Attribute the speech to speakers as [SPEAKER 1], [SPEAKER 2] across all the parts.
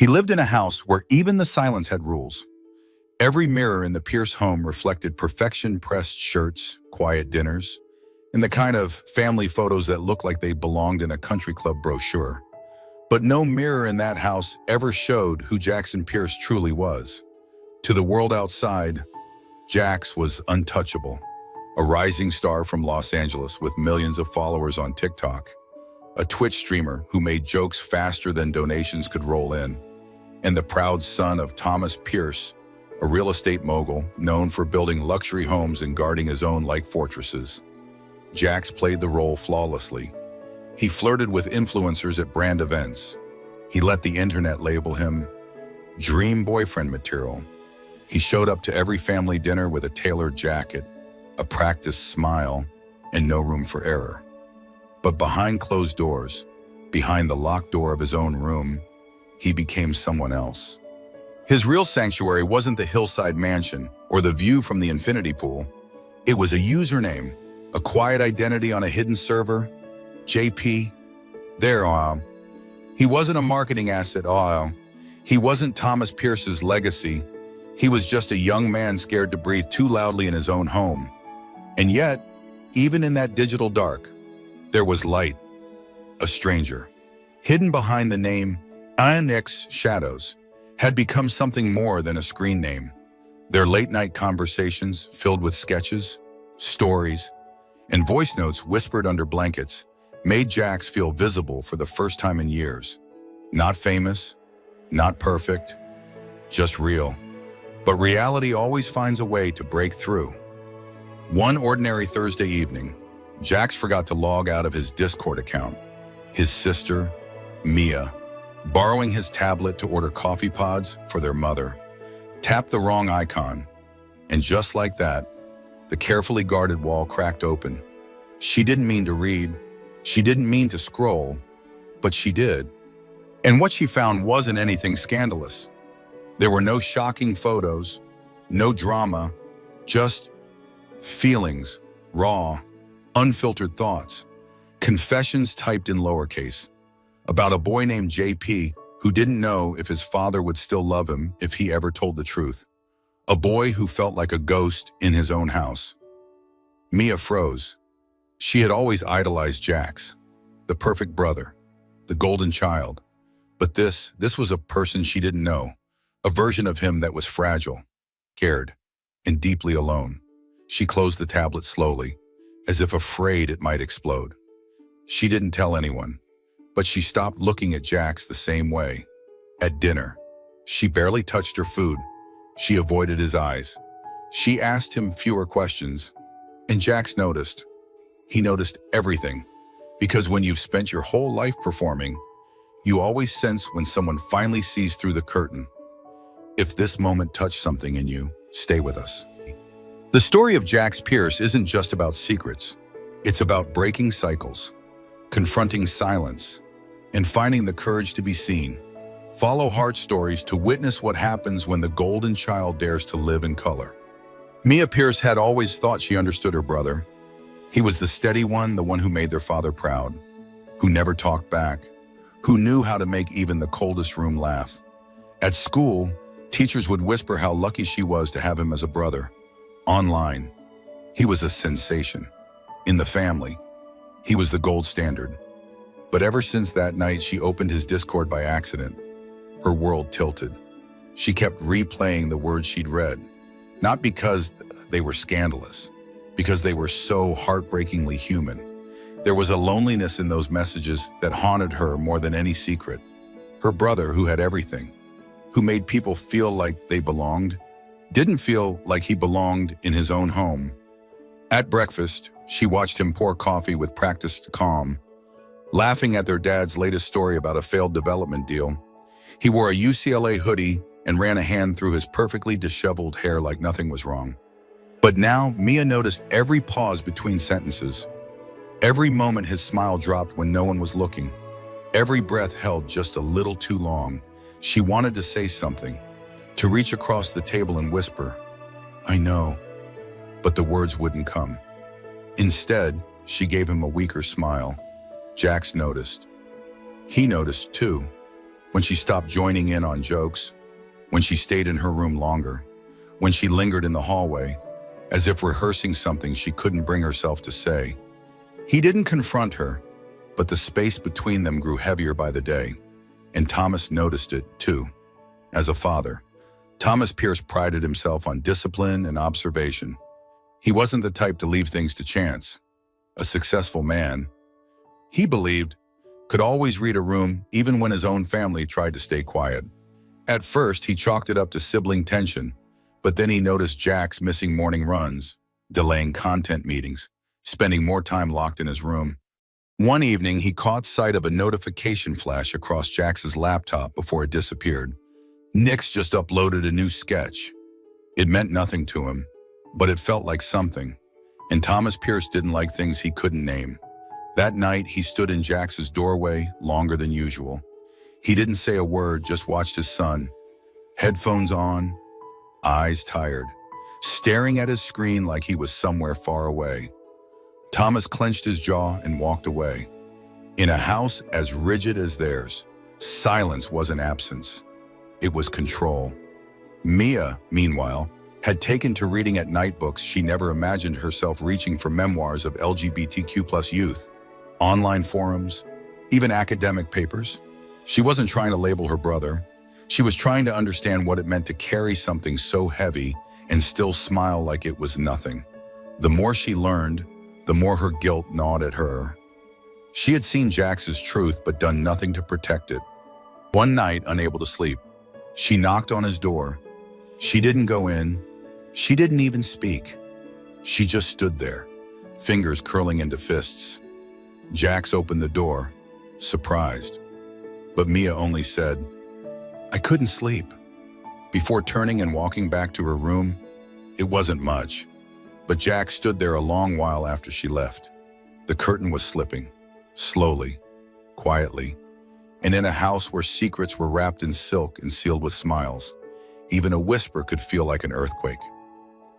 [SPEAKER 1] He lived in a house where even the silence had rules. Every mirror in the Pierce home reflected perfection, pressed shirts, quiet dinners, and the kind of family photos that looked like they belonged in a country club brochure. But no mirror in that house ever showed who Jackson Pierce truly was. To the world outside, Jax was untouchable, a rising star from Los Angeles with millions of followers on TikTok, a Twitch streamer who made jokes faster than donations could roll in, and the proud son of Thomas Pierce, a real estate mogul known for building luxury homes and guarding his own like fortresses. Jax played the role flawlessly. He flirted with influencers at brand events. He let the internet label him dream boyfriend material. He showed up to every family dinner with a tailored jacket, a practiced smile, and no room for error. But behind closed doors, behind the locked door of his own room, he became someone else. His real sanctuary wasn't the hillside mansion or the view from the infinity pool. It was a username, a quiet identity on a hidden server. JP. He wasn't a marketing asset. He wasn't Thomas Pierce's legacy. He was just a young man scared to breathe too loudly in his own home. And yet, even in that digital dark, there was light. A stranger, hidden behind the name INX Shadows, had become something more than a screen name. Their late-night conversations filled with sketches, stories, and voice notes whispered under blankets made Jax feel visible for the first time in years. Not famous, not perfect, just real. But reality always finds a way to break through. One ordinary Thursday evening, Jax forgot to log out of his Discord account. His sister, Mia, borrowing his tablet to order coffee pods for their mother, tapped the wrong icon, and just like that, the carefully guarded wall cracked open. She didn't mean to read, she didn't mean to scroll, but she did. And what she found wasn't anything scandalous. There were no shocking photos, no drama, just feelings, raw, unfiltered thoughts, confessions typed in lowercase, about a boy named JP who didn't know if his father would still love him if he ever told the truth. A boy who felt like a ghost in his own house. Mia froze. She had always idolized Jax, the perfect brother, the golden child. But this was a person she didn't know, a version of him that was fragile, scared, and deeply alone. She closed the tablet slowly, as if afraid it might explode. She didn't tell anyone, but she stopped looking at Jax the same way. At dinner, she barely touched her food. She avoided his eyes. She asked him fewer questions, and Jax noticed. He noticed everything, because when you've spent your whole life performing, you always sense when someone finally sees through the curtain. If this moment touched something in you, stay with us. The story of Jax Pierce isn't just about secrets. It's about breaking cycles, confronting silence, and finding the courage to be seen. Follow Heart Stories to witness what happens when the golden child dares to live in color. Mia Pierce had always thought she understood her brother. He was the steady one, the one who made their father proud, who never talked back, who knew how to make even the coldest room laugh. At school, teachers would whisper how lucky she was to have him as a brother. Online, he was a sensation. In the family, he was the gold standard. But ever since that night she opened his Discord by accident, her world tilted. She kept replaying the words she'd read, not because they were scandalous, because they were so heartbreakingly human. There was a loneliness in those messages that haunted her more than any secret. Her brother, who had everything, who made people feel like they belonged, didn't feel like he belonged in his own home. At breakfast, she watched him pour coffee with practiced calm, laughing at their dad's latest story about a failed development deal. He wore a UCLA hoodie and ran a hand through his perfectly disheveled hair like nothing was wrong. But now, Mia noticed every pause between sentences, every moment his smile dropped when no one was looking, every breath held just a little too long. She wanted to say something, to reach across the table and whisper, "I know," but the words wouldn't come. Instead, she gave him a weaker smile. Jax noticed. He noticed too. when she stopped joining in on jokes, when she stayed in her room longer, when she lingered in the hallway, as if rehearsing something she couldn't bring herself to say. He didn't confront her, but the space between them grew heavier by the day, and Thomas noticed it too. As a father, Thomas Pierce prided himself on discipline and observation. He wasn't the type to leave things to chance. A successful man, he believed, could always read a room even when his own family tried to stay quiet. At first, he chalked it up to sibling tension, but then he noticed Jack's missing morning runs, delaying content meetings, spending more time locked in his room. One evening, he caught sight of a notification flash across Jax's laptop before it disappeared. Nix just uploaded a new sketch. It meant nothing to him, but it felt like something, and Thomas Pierce didn't like things he couldn't name. That night, he stood in Jax's doorway longer than usual. He didn't say a word, just watched his son, headphones on, eyes tired, staring at his screen like he was somewhere far away. Thomas clenched his jaw and walked away. In a house as rigid as theirs, silence wasn't absence. It was control. Mia, meanwhile, had taken to reading at night books she never imagined herself reaching for memoirs of LGBTQ+ youth, online forums, even academic papers. She wasn't trying to label her brother. She was trying to understand what it meant to carry something so heavy and still smile like it was nothing. The more she learned, the more her guilt gnawed at her. She had seen Jax's truth but done nothing to protect it. One night, unable to sleep, she knocked on his door. She didn't go in. She didn't even speak. She just stood there, fingers curling into fists. Jax opened the door, surprised. But Mia only said, "I couldn't sleep." Before turning and walking back to her room, it wasn't much. But Jax stood there a long while after she left. The curtain was slipping, slowly, quietly, and in a house where secrets were wrapped in silk and sealed with smiles, even a whisper could feel like an earthquake.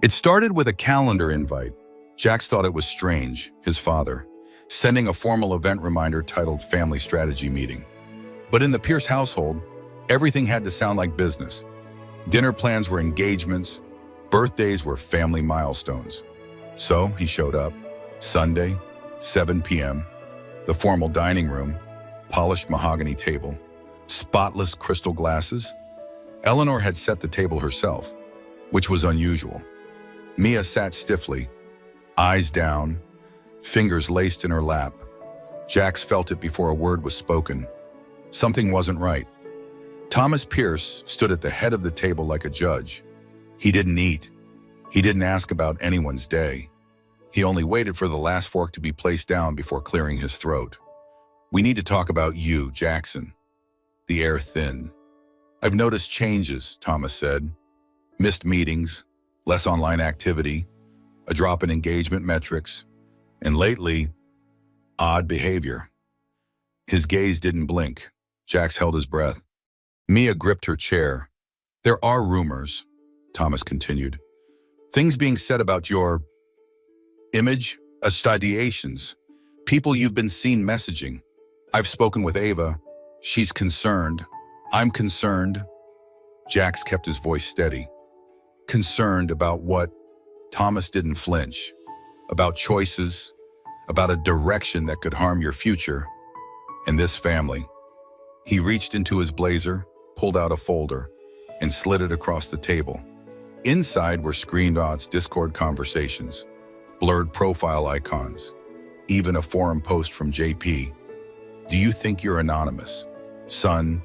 [SPEAKER 1] It started with a calendar invite. Jax thought it was strange, his father, sending a formal event reminder titled Family Strategy Meeting. But in the Pierce household, everything had to sound like business. Dinner plans were engagements, birthdays were family milestones. So he showed up, Sunday, 7 p.m., the formal dining room, polished mahogany table, spotless crystal glasses. Eleanor had set the table herself, which was unusual. Mia sat stiffly, eyes down, fingers laced in her lap. Jax felt it before a word was spoken. Something wasn't right. Thomas Pierce stood at the head of the table like a judge. He didn't eat. He didn't ask about anyone's day. He only waited for the last fork to be placed down before clearing his throat. "We need to talk about you, Jackson." The air thinned. "I've noticed changes," Thomas said. "Missed meetings, less online activity, a drop in engagement metrics, and lately, odd behavior." His gaze didn't blink. Jax held his breath. Mia gripped her chair. "There are rumors," Thomas continued. "Things being said about your image, associations, people you've been seen messaging. I've spoken with Ava. She's concerned. I'm concerned." Jax kept his voice steady. "Concerned about what?" Thomas didn't flinch. "About choices, about a direction that could harm your future and this family." He reached into his blazer, pulled out a folder, and slid it across the table. Inside were screenshots, Discord conversations, blurred profile icons, even a forum post from JP. "Do you think you're anonymous, son?"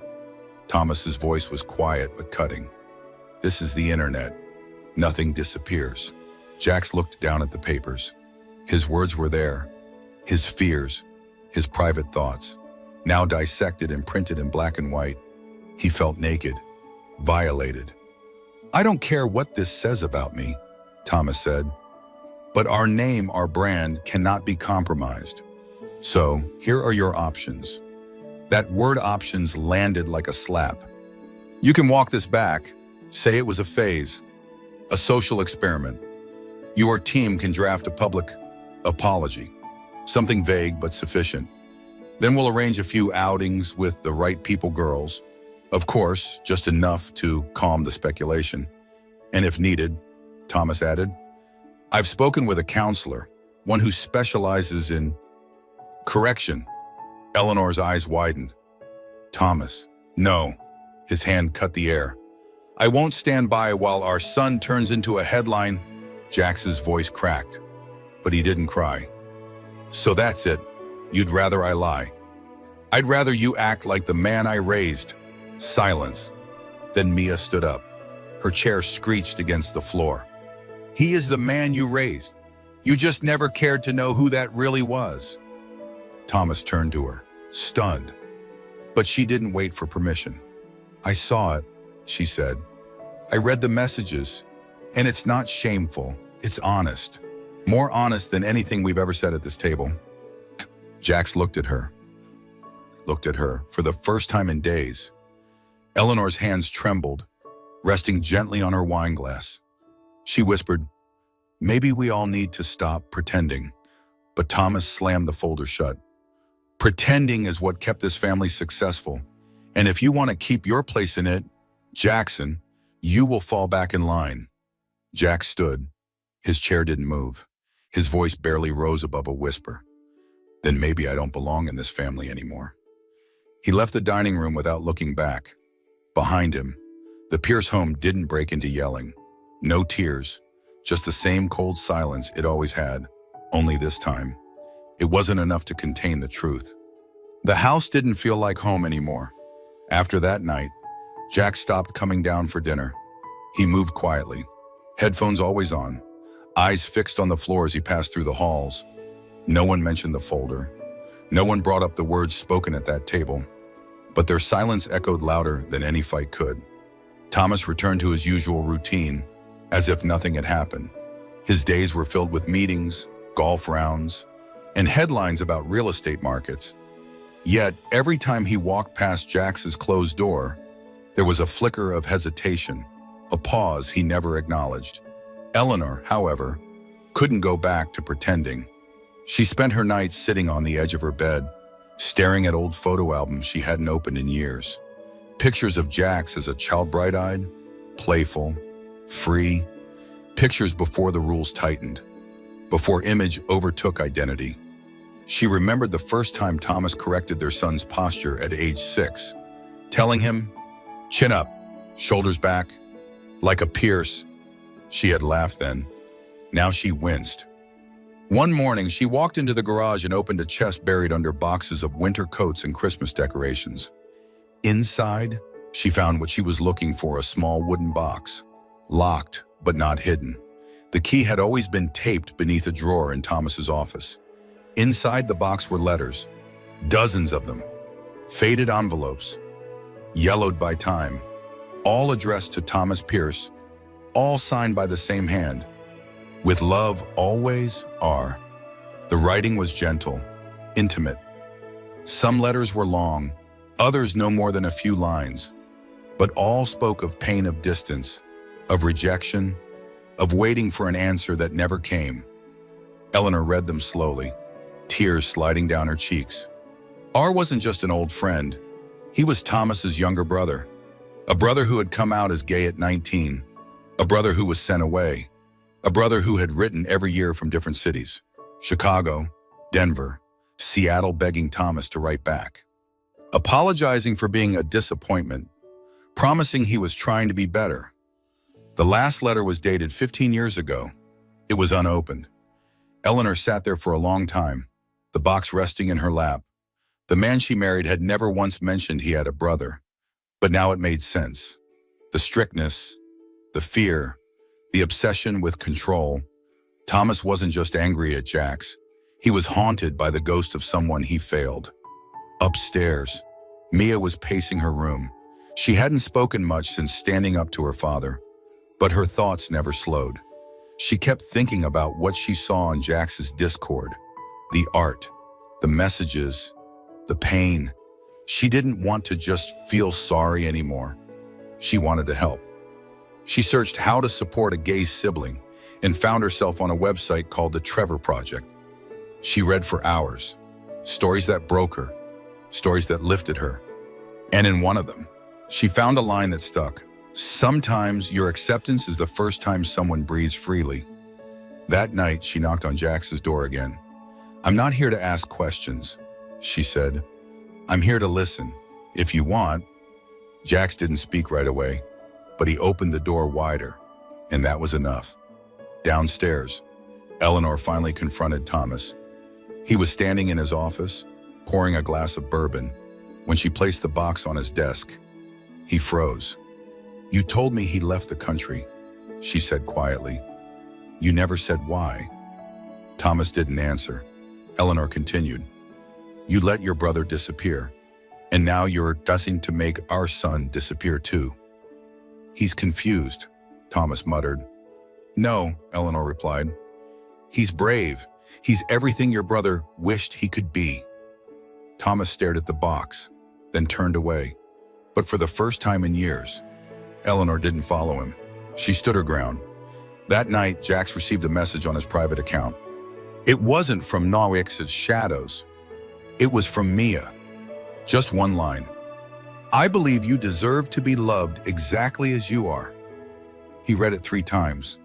[SPEAKER 1] Thomas's voice was quiet but cutting. "This is the internet. Nothing disappears." Jax looked down at the papers. His words were there. His fears, his private thoughts, now dissected and printed in black and white. He felt naked, violated. "I don't care what this says about me," Thomas said, "but our name, our brand, cannot be compromised. So here are your options." That word options landed like a slap. "You can walk this back, say it was a phase, a social experiment. Your team can draft a public apology, something vague but sufficient. Then we'll arrange a few outings with the right people, girls, Of course, just enough to calm the speculation. And if needed, Thomas added, I've spoken with a counselor, one who specializes in correction. Eleanor's eyes widened. Thomas, no. His hand cut the air. I won't stand by while our son turns into a headline. Jax's voice cracked, but he didn't cry. So that's it. You'd rather I lie. I'd rather you act like the man I raised. Silence. Then Mia stood up. Her chair screeched against the floor. He is the man you raised. You just never cared to know who that really was. Thomas turned to her, stunned. But she didn't wait for permission. I saw it, she said. I read the messages, and it's not shameful, it's honest. More honest than anything we've ever said at this table. Jax looked at her for the first time in days. Eleanor's hands trembled, resting gently on her wine glass. She whispered, maybe we all need to stop pretending. But Thomas slammed the folder shut. Pretending is what kept this family successful. And if you want to keep your place in it, Jackson, you will fall back in line. Jax stood. His chair didn't move. His voice barely rose above a whisper. Then maybe I don't belong in this family anymore. He left the dining room without looking back. Behind him, the Pierce home didn't break into yelling. No tears, just the same cold silence it always had. Only this time, it wasn't enough to contain the truth. The house didn't feel like home anymore. After that night, Jack stopped coming down for dinner. He moved quietly, headphones always on, eyes fixed on the floor as he passed through the halls. No one mentioned the folder. No one brought up the words spoken at that table. But their silence echoed louder than any fight could. Thomas returned to his usual routine, as if nothing had happened. His days were filled with meetings, golf rounds, and headlines about real estate markets. Yet, every time he walked past Jax's closed door, there was a flicker of hesitation, a pause he never acknowledged. Eleanor, however, couldn't go back to pretending. She spent her nights sitting on the edge of her bed, staring at old photo albums she hadn't opened in years. Pictures of Jax as a child, bright-eyed, playful, free. Pictures before the rules tightened, before image overtook identity. She remembered the first time Thomas corrected their son's posture at age 6, telling him, chin up, shoulders back, like a Pierce. She had laughed then. Now she winced. One morning, she walked into the garage and opened a chest buried under boxes of winter coats and Christmas decorations. Inside, she found what she was looking for, a small wooden box, locked but not hidden. The key had always been taped beneath a drawer in Thomas's office. Inside the box were letters, dozens of them, faded envelopes, yellowed by time, all addressed to Thomas Pierce, all signed by the same hand. With love always, R. The writing was gentle, intimate. Some letters were long, others no more than a few lines, but all spoke of pain of distance, of rejection, of waiting for an answer that never came. Eleanor read them slowly, tears sliding down her cheeks. R wasn't just an old friend. He was Thomas's younger brother, a brother who had come out as gay at 19, a brother who was sent away, a brother who had written every year from different cities, Chicago, Denver, Seattle, begging Thomas to write back, apologizing for being a disappointment, promising he was trying to be better. The last letter was dated 15 years ago. It was unopened. Eleanor sat there for a long time, the box resting in her lap. The man she married had never once mentioned he had a brother, but now it made sense. The strictness, the fear, the obsession with control. Thomas wasn't just angry at Jax. He was haunted by the ghost of someone he failed. Upstairs, Mia was pacing her room. She hadn't spoken much since standing up to her father, but her thoughts never slowed. She kept thinking about what she saw on Jax's Discord, the art, the messages, the pain. She didn't want to just feel sorry anymore. She wanted to help. She searched how to support a gay sibling and found herself on a website called the Trevor Project. She read for hours, stories that broke her, stories that lifted her. And in one of them, She found a line that stuck. Sometimes your acceptance is the first time someone breathes freely. That night, she knocked on Jax's door again. "I'm not here to ask questions," she said. "I'm here to listen, if you want." Jax didn't speak right away, but he opened the door wider, and that was enough. Downstairs, Eleanor finally confronted Thomas. He was standing in his office, pouring a glass of bourbon, when she placed the box on his desk. He froze. "You told me he left the country," she said quietly. "You never said why." Thomas didn't answer. Eleanor continued. "You let your brother disappear, and now you're destined to make our son disappear too." "He's confused," Thomas muttered. "No," Eleanor replied. "He's brave. He's everything your brother wished he could be." Thomas stared at the box, then turned away. But for the first time in years, Eleanor didn't follow him. She stood her ground. That night, Jax received a message on his private account. It wasn't from Nawix's shadows. It was from Mia. Just one line. "I believe you deserve to be loved exactly as you are." He read it 3 times,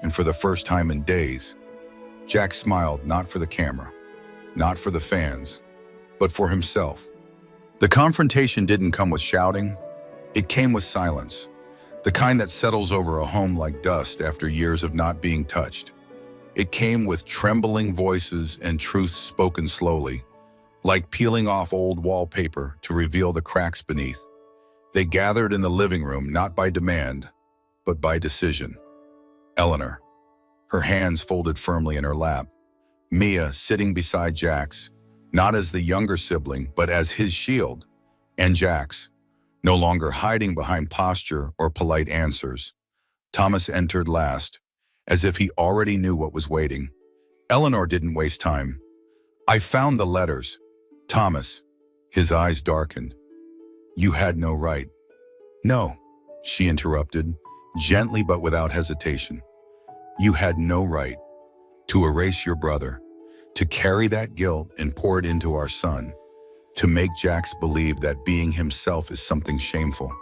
[SPEAKER 1] and for the first time in days, Jax smiled, not for the camera, not for the fans, but for himself. The confrontation didn't come with shouting. It came with silence, the kind that settles over a home like dust after years of not being touched. It came with trembling voices and truths spoken slowly, like peeling off old wallpaper to reveal the cracks beneath. They gathered in the living room, not by demand, but by decision. Eleanor, her hands folded firmly in her lap. Mia sitting beside Jax, not as the younger sibling, but as his shield. And Jax, no longer hiding behind posture or polite answers. Thomas entered last, as if he already knew what was waiting. Eleanor didn't waste time. "I found the letters." "Thomas," his eyes darkened. "You had no right." "No," she interrupted, gently but without hesitation. "You had no right to erase your brother, to carry that guilt and pour it into our son, to make Jax believe that being himself is something shameful."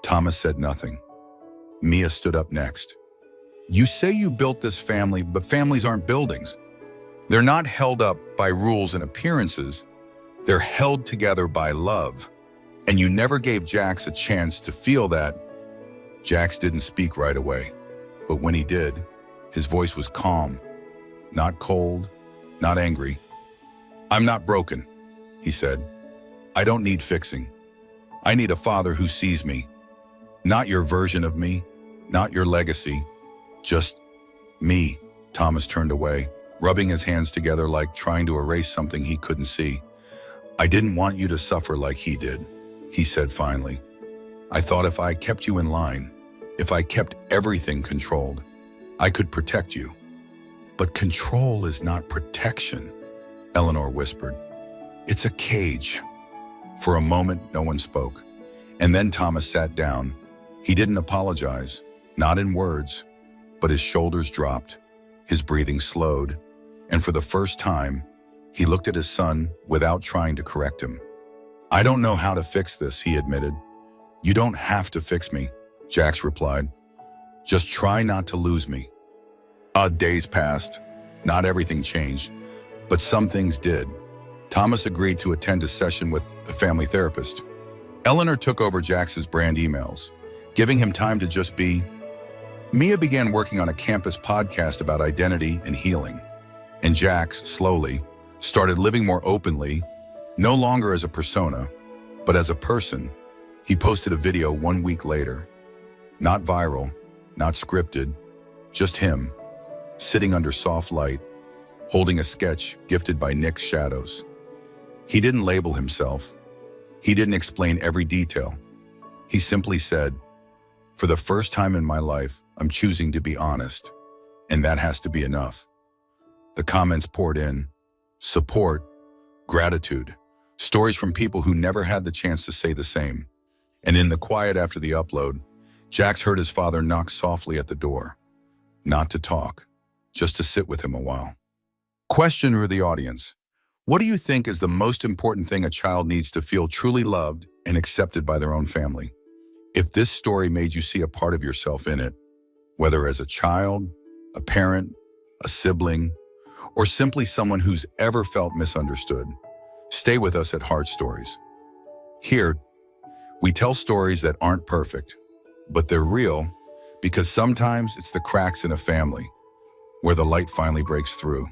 [SPEAKER 1] Thomas said nothing. Mia stood up next. "You say you built this family, but families aren't buildings. They're not held up by rules and appearances. They're held together by love. And you never gave Jax a chance to feel that." Jax didn't speak right away, but when he did, his voice was calm, not cold, not angry. "I'm not broken," he said. "I don't need fixing. I need a father who sees me. Not your version of me, not your legacy, just me." Thomas turned away, rubbing his hands together like trying to erase something he couldn't see. "I didn't want you to suffer like he did," he said finally. "I thought if I kept you in line, if I kept everything controlled, I could protect you." "But control is not protection," Eleanor whispered. "It's a cage." For a moment, no one spoke. And then Thomas sat down. He didn't apologize, not in words, but his shoulders dropped, his breathing slowed, and for the first time, he looked at his son without trying to correct him. "I don't know how to fix this," he admitted. "You don't have to fix me," Jax replied. "Just try not to lose me." Days passed. Not everything changed, but some things did. Thomas agreed to attend a session with a family therapist. Eleanor took over Jax's brand emails, giving him time to just be. Mia began working on a campus podcast about identity and healing, and Jax, slowly, started living more openly, no longer as a persona, but as a person. He posted a video 1 week later. Not viral, not scripted, just him, sitting under soft light, holding a sketch gifted by Nick's shadows. He didn't label himself. He didn't explain every detail. He simply said, "For the first time in my life, I'm choosing to be honest, and that has to be enough." The comments poured in. Support, gratitude, stories from people who never had the chance to say the same. And in the quiet after the upload, Jax heard his father knock softly at the door. Not to talk, just to sit with him a while. Question for the audience. What do you think is the most important thing a child needs to feel truly loved and accepted by their own family? If this story made you see a part of yourself in it, whether as a child, a parent, a sibling, or simply someone who's ever felt misunderstood, stay with us at Heart Stories. Here, we tell stories that aren't perfect, but they're real because sometimes it's the cracks in a family where the light finally breaks through.